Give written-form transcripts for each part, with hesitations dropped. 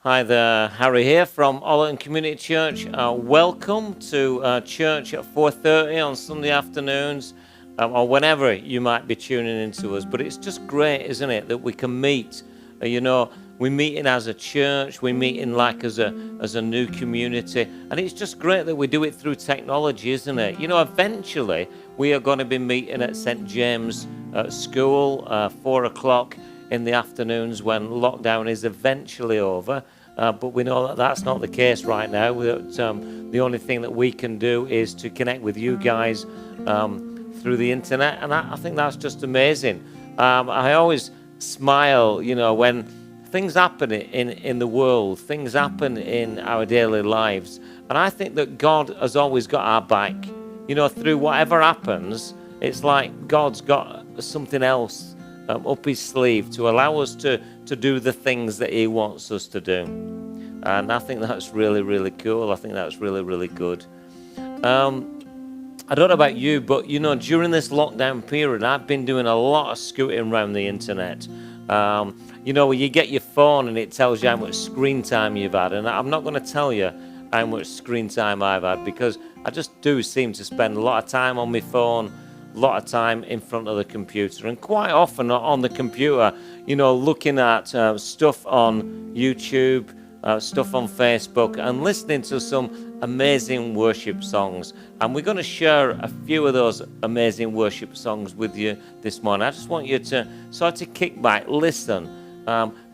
Hi there, Harry here from Ollerton Community Church. Welcome to church at 4:30 on Sunday afternoons, or whenever you might be tuning into us. But it's just great, isn't it, that we can meet. We're meeting as a church, we're meeting like as a new community, and it's just great that we do it through technology, isn't it? Eventually we are going to be meeting at St. James School, 4 o'clock in the afternoons when lockdown is eventually over. But we know that that's not the case right now. The only thing that we can do is to connect with you guys through the internet, and I think that's just amazing. I always smile, when things happen in the world, things happen in our daily lives, and I think that God has always got our back. Through whatever happens, it's like God's got something else up his sleeve to allow us to do the things that he wants us to do. And I think that's really, really cool. I think that's really, really good. I don't know about you, but during this lockdown period, I've been doing a lot of scooting around the internet. Where you get your phone and it tells you how much screen time you've had. And I'm not going to tell you how much screen time I've had, because I just do seem to spend a lot of time on my phone, a lot of time in front of the computer, and quite often on the computer, looking at stuff on YouTube, stuff on Facebook, and listening to some amazing worship songs. And we're going to share a few of those amazing worship songs with you this morning. I just want you to sort of kick back, listen,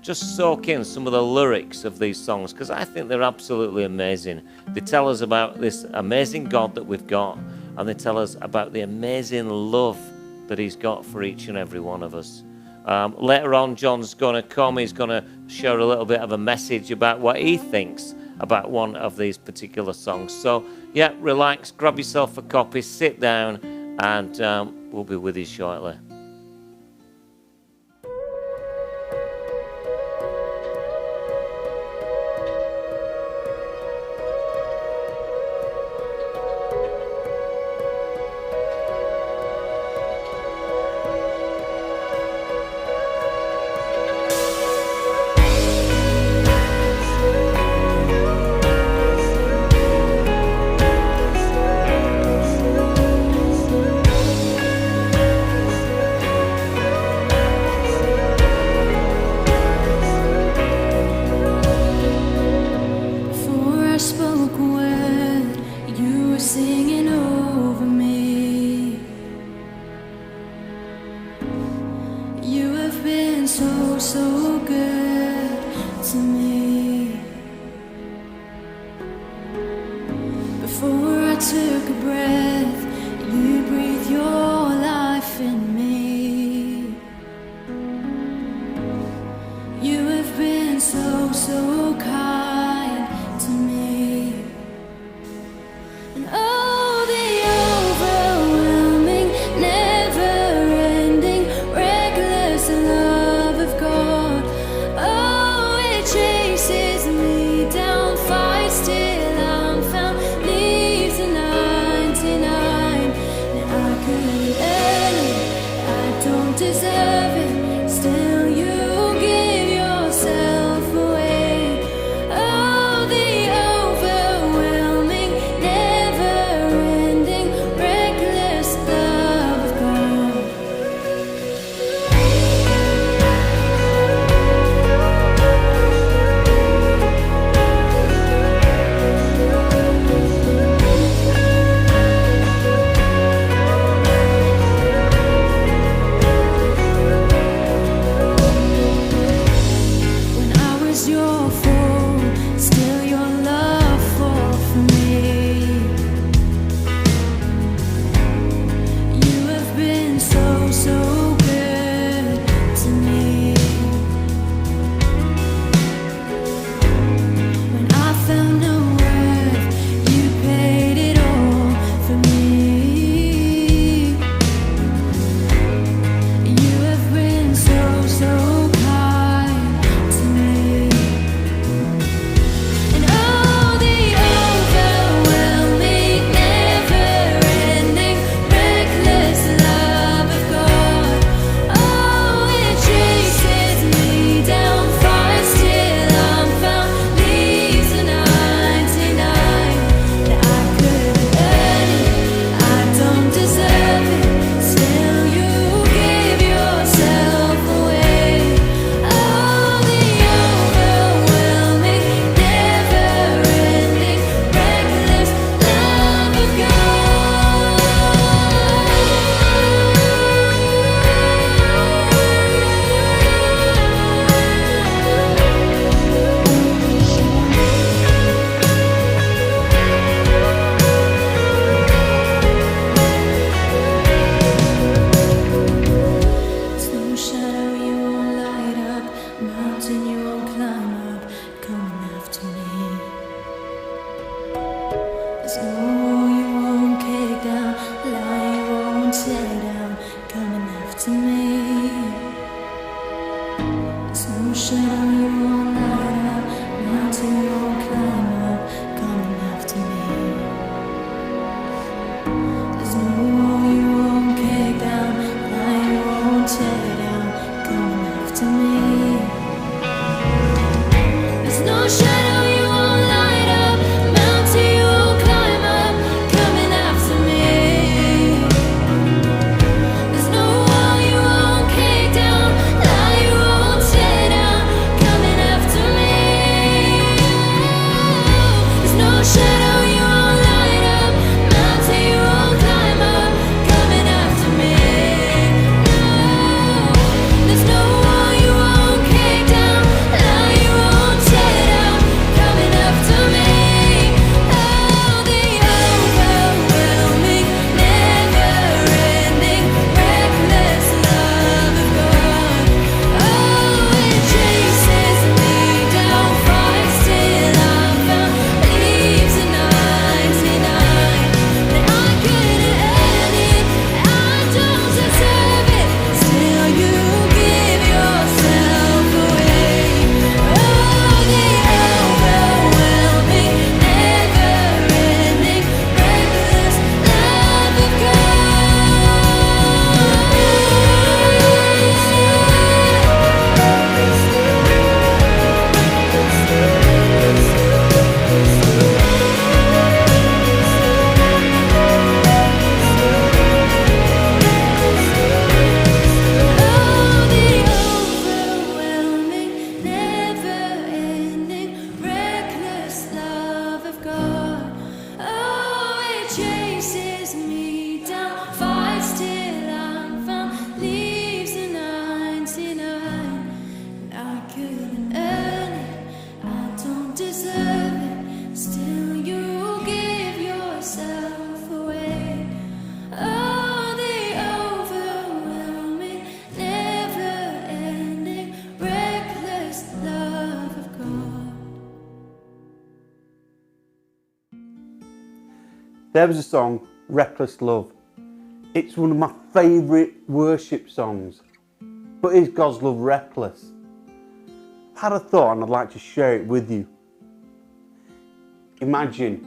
just soak in some of the lyrics of these songs, because I think they're absolutely amazing. They tell us about this amazing God that we've got, and they tell us about the amazing love that he's got for each and every one of us. Later on, John's going to come. He's going to share a little bit of a message about what he thinks about one of these particular songs. So, relax, grab yourself a copy, sit down, and we'll be with you shortly. Deserve it, still you give yourself away. There's no shadow you won't light up, mountain you won't climb up, coming after me. There's no wall you won't kick down, lie you won't tear down, coming after me. There's no shadow you won't light up, mountain you won't climb up, coming after me. There's no wall you won't kick down, lie you won't tear down, coming after me. There's no shadow you won't light up, mountain you won't climb up, coming after me. There's no wall you won't kick down, lie you won't tear down, coming after me. Oh, the overwhelming, never-ending, reckless love of God. Oh, it chases me down, fights till I'm found, leaves a 99. And I couldn't earn it, I don't deserve it, still you give yourself away. Oh, the overwhelming, never-ending, reckless love of Oh, the overwhelming, never-ending, reckless love of God. Oh, it chases me down, fights till I'm found, leaves a 99. And I couldn't earn it, I don't deserve it, still you give yourself away. Oh, the overwhelming, never-ending, reckless love of God. There was a song, Reckless Love. It's one of my favourite worship songs. But is God's love reckless? I've had a thought and I'd like to share it with you. Imagine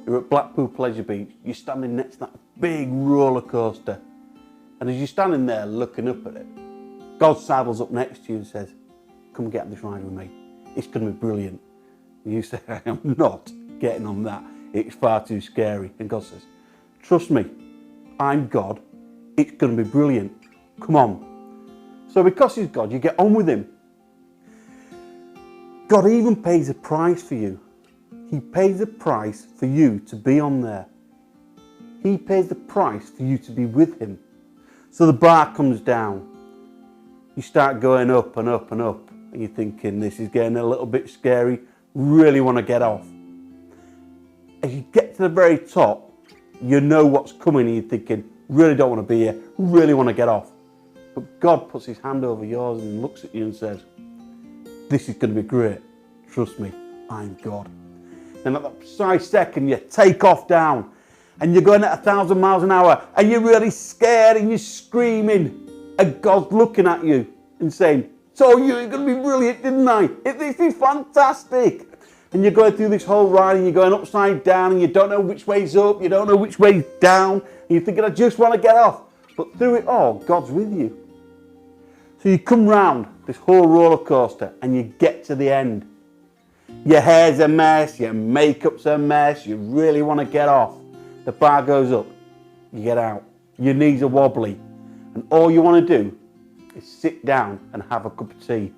you're at Blackpool Pleasure Beach, you're standing next to that big roller coaster. And as you're standing there looking up at it, God sidles up next to you and says, come get on this ride with me. It's going to be brilliant. And you say, I am not getting on that. It's far too scary. And God says, trust me, I'm God. It's going to be brilliant. Come on. So because he's God, you get on with him. God even pays a price for you. He pays a price for you to be on there. He pays the price for you to be with him. So the bar comes down. You start going up and up and up. And you're thinking, this is getting a little bit scary. Really want to get off. As you get to the very top, you know what's coming and you're thinking, really don't want to be here. Really want to get off. But God puts his hand over yours and looks at you and says, this is going to be great. Trust me, I'm God. And at that precise second, you take off down and you're going at 1,000 miles an hour and you're really scared and you're screaming. And God's looking at you and saying, told you it's going to be brilliant, didn't I? This is fantastic. And you're going through this whole ride and you're going upside down and you don't know which way's up, you don't know which way's down. And you're thinking, I just want to get off. But through it all, God's with you. So you come round this whole roller coaster and you get to the end. Your hair's a mess, your makeup's a mess, you really want to get off. The bar goes up, you get out, your knees are wobbly, and all you want to do is sit down and have a cup of tea.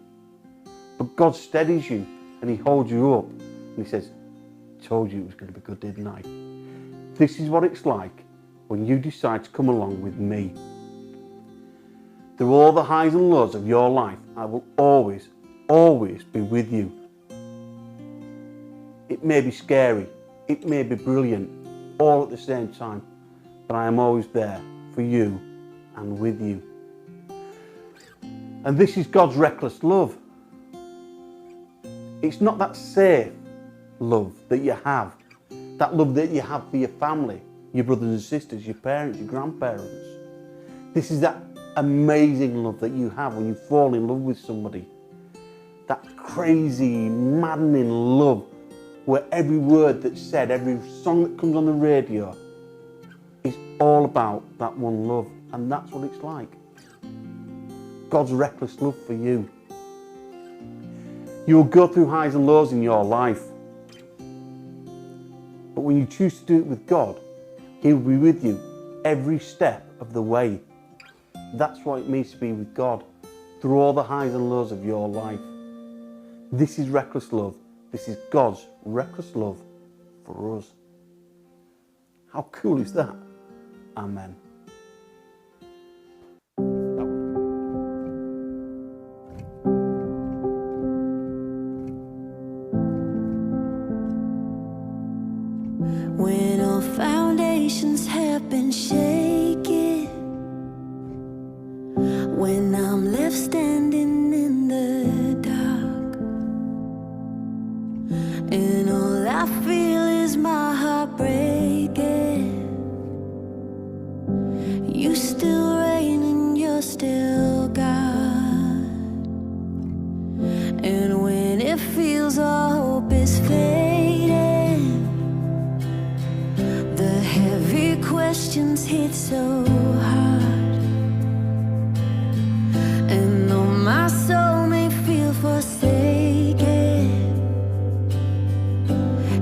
But God steadies you and he holds you up and he says, I told you it was going to be good, didn't I? This is what it's like when you decide to come along with me. Through all the highs and lows of your life, I will always, always be with you. It may be scary, it may be brilliant, all at the same time, but I am always there for you and with you. And this is God's reckless love. It's not that safe love that you have, that love that you have for your family, your brothers and sisters, your parents, your grandparents. This is that amazing love that you have when you fall in love with somebody that crazy, maddening love where every word that's said, every song that comes on the radio is all about that one love. And that's what it's like. God's reckless love for you. You will go through highs and lows in your life. But when you choose to do it with God, He will be with you every step of the way. That's what it means to be with God through all the highs and lows of your life. This is reckless love. This is God's reckless love for us. How cool is that? Amen. When all foundations have been shaken, when I'm left standing in the dark, and all I feel is my heart breaking, you still reign and you're still God. And when it feels all hope is fading, the heavy questions hit so hard, and though my soul may feel forsaken,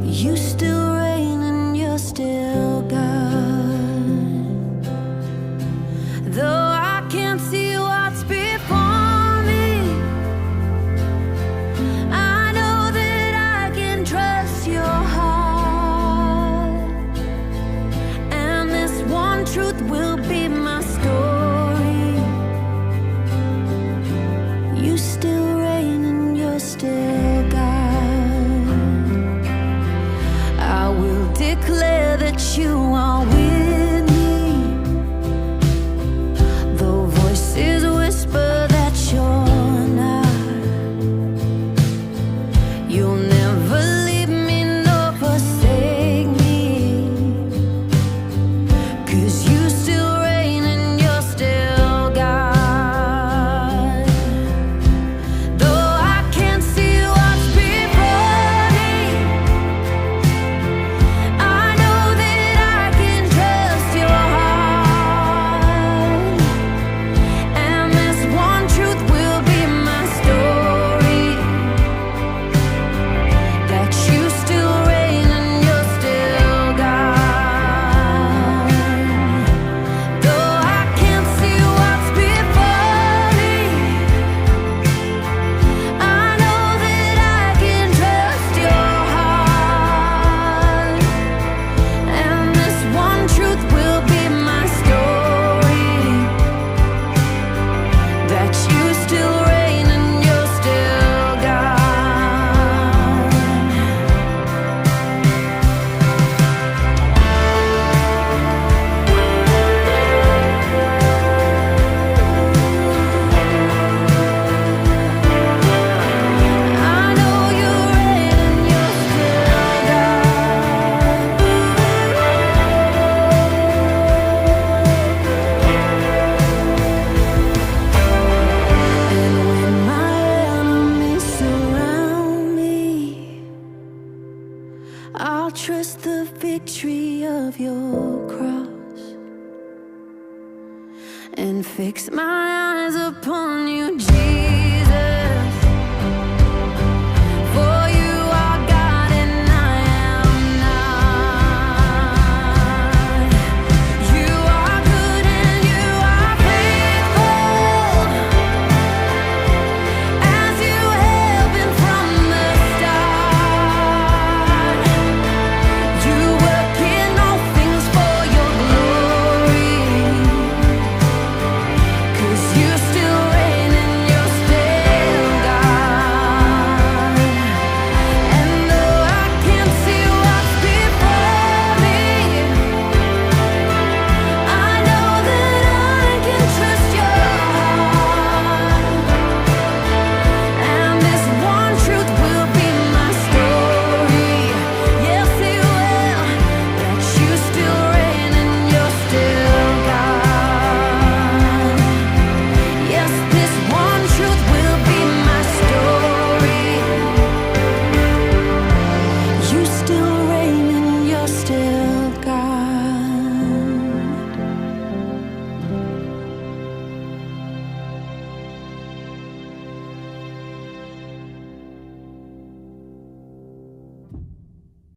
you still reign and you're still God. Though I can't see what's before me, I know that I can trust your heart, and this one truth will be my story. You still reign and you're still God. I will declare that you are with me, though voices whisper that you're not. You'll never leave me nor forsake me, 'cause you still reign and you're still God. Though I can't see what's before me, I know that I can trust your heart, and this one truth will be my story, that you still reign and you're still God. Though I can't see what's before me, I know that I can trust your heart, and this one truth will be my story, that you still reign and you're still God. I know you reign and you're still God. And when my enemies surround me, I'll trust the victory of your cross and fix my eyes upon